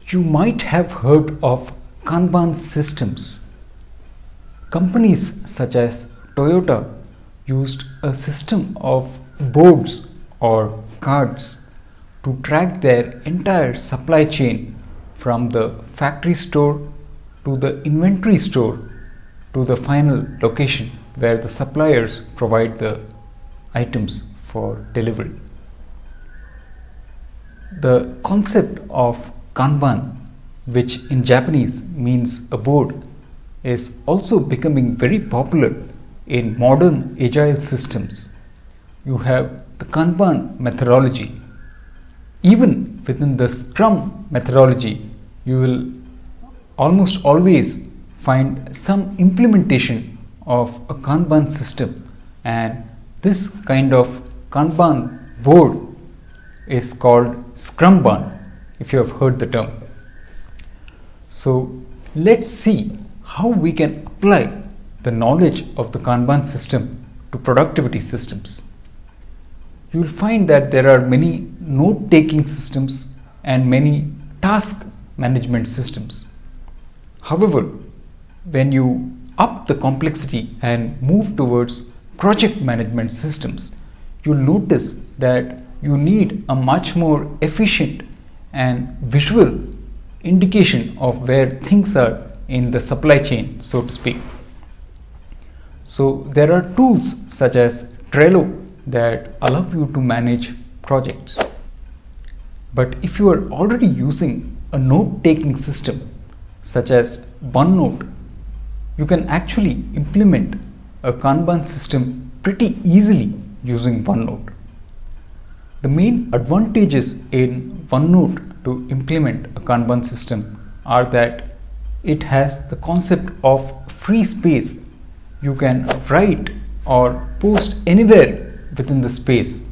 You might have heard of Kanban systems. Companies such as Toyota used a system of boards or cards to track their entire supply chain from the factory store to the inventory store to the final location where the suppliers provide the items for delivery. The concept of Kanban, which in Japanese means a board, is also becoming very popular in modern agile systems. You have the Kanban methodology. Even within the Scrum methodology, you will almost always find some implementation of a Kanban system, and this kind of Kanban board is called Scrumban, if you have heard the term. So let's see how we can apply the knowledge of the Kanban system to productivity systems. You will find that there are many note-taking systems and many task management systems. However, when you up the complexity and move towards project management systems, you'll notice that you need a much more efficient and visual indication of where things are in the supply chain, so to speak. So there are tools such as Trello that allow you to manage projects. But if you are already using a note-taking system such as OneNote, you can actually implement a Kanban system pretty easily using OneNote. The main advantages in OneNote to implement a Kanban system are that it has the concept of free space. You can write or post anywhere within the space,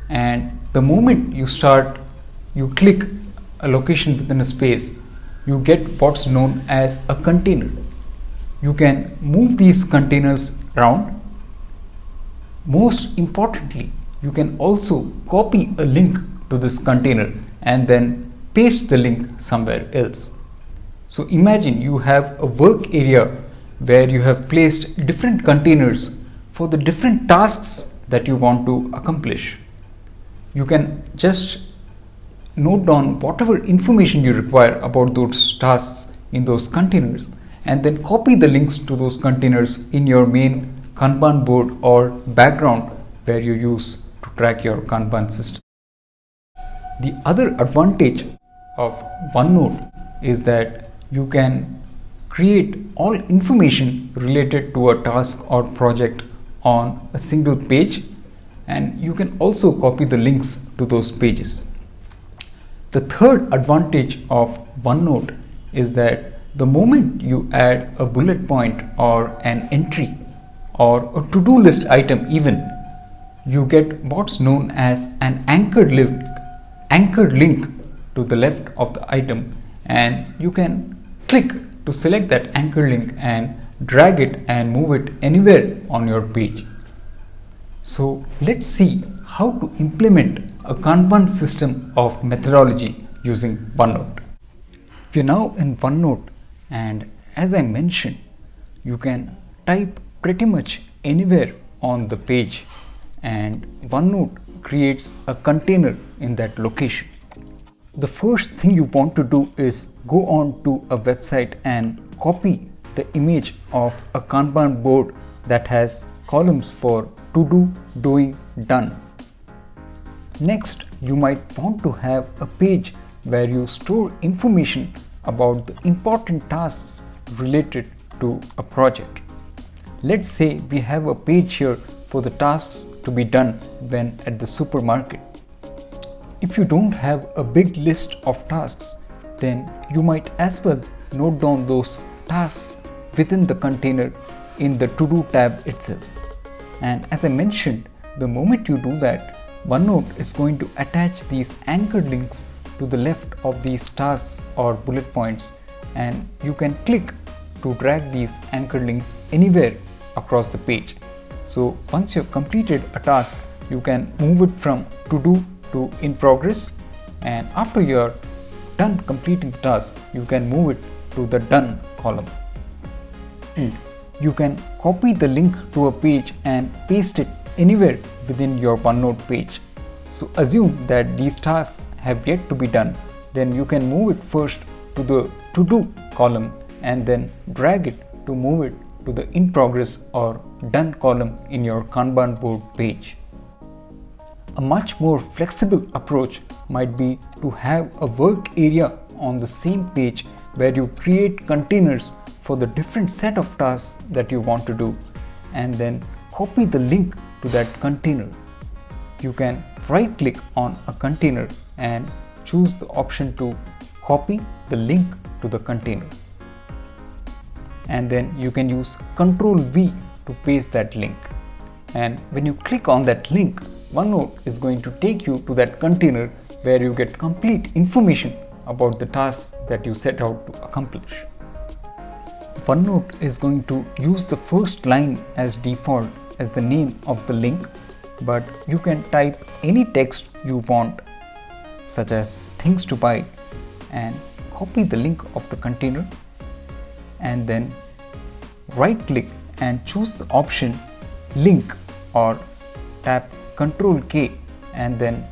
and the moment you click a location within a space, you get what's known as a container. You can move these containers around. Most importantly, you can also copy a link to this container and then paste the link somewhere else. So imagine you have a work area where you have placed different containers for the different tasks that you want to accomplish. You can just note down whatever information you require about those tasks in those containers and then copy the links to those containers in your main Kanban board or background where you use to track your Kanban system. The other advantage of OneNote is that you can create all information related to a task or project on a single page, and you can also copy the links to those pages. The third advantage of OneNote is that the moment you add a bullet point or an entry or a to-do list item even, you get what's known as an anchored link to the left of the item, and you can click to select that anchor link and drag it and move it anywhere on your page. So let's see how to implement a Kanban system of methodology using OneNote. If you're now in OneNote, and as I mentioned, you can type pretty much anywhere on the page, and OneNote creates a container in that location. The first thing you want to do is go on to a website and copy the image of a Kanban board that has columns for to do, doing, done. Next, you might want to have a page where you store information about the important tasks related to a project. Let's say we have a page here for the tasks to be done when at the supermarket. If you don't have a big list of tasks, then you might as well note down those tasks within the container in the to-do tab itself. And as I mentioned, the moment you do that, OneNote is going to attach these anchored links to the left of these tasks or bullet points, and you can click to drag these anchored links anywhere across the page. So once you have completed a task, you can move it from to do to in progress, and after you are done completing the task, you can move it to the done column. And you can copy the link to a page and paste it anywhere within your OneNote page. So assume that these tasks have yet to be done, then you can move it first to the to do column and then drag it to move it to the in progress or done column in your Kanban board page. A much more flexible approach might be to have a work area on the same page where you create containers for the different set of tasks that you want to do and then copy the link to that container. You can right click on a container and choose the option to copy the link to the container. And then you can use Ctrl V to paste that link. And when you click on that link, OneNote is going to take you to that container where you get complete information about the tasks that you set out to accomplish. OneNote is going to use the first line as default as the name of the link, but you can type any text you want, such as things to buy, and copy the link of the container and then right click and choose the option link or tap Ctrl K and then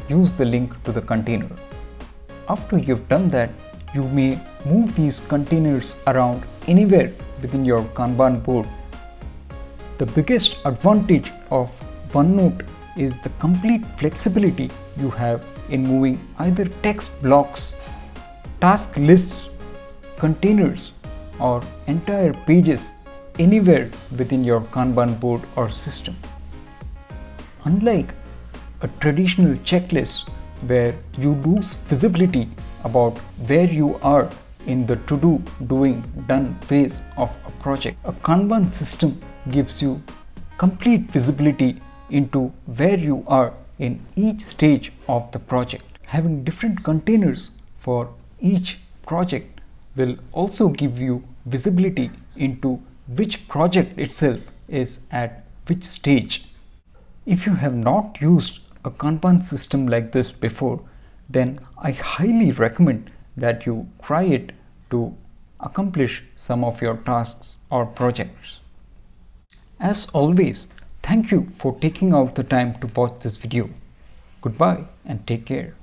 use the link to the container. After you've done that, you may move these containers around anywhere within your Kanban board. The biggest advantage of OneNote is the complete flexibility you have in moving either text blocks, task lists, containers, or entire pages anywhere within your Kanban board or system. Unlike a traditional checklist where you lose visibility about where you are in the to-do, doing, done phase of a project, a Kanban system gives you complete visibility into where you are in each stage of the project. Having different containers for each project will also give you visibility into which project itself is at which stage. If you have not used a Kanban system like this before, then I highly recommend that you try it to accomplish some of your tasks or projects. As always, thank you for taking out the time to watch this video. Goodbye and take care.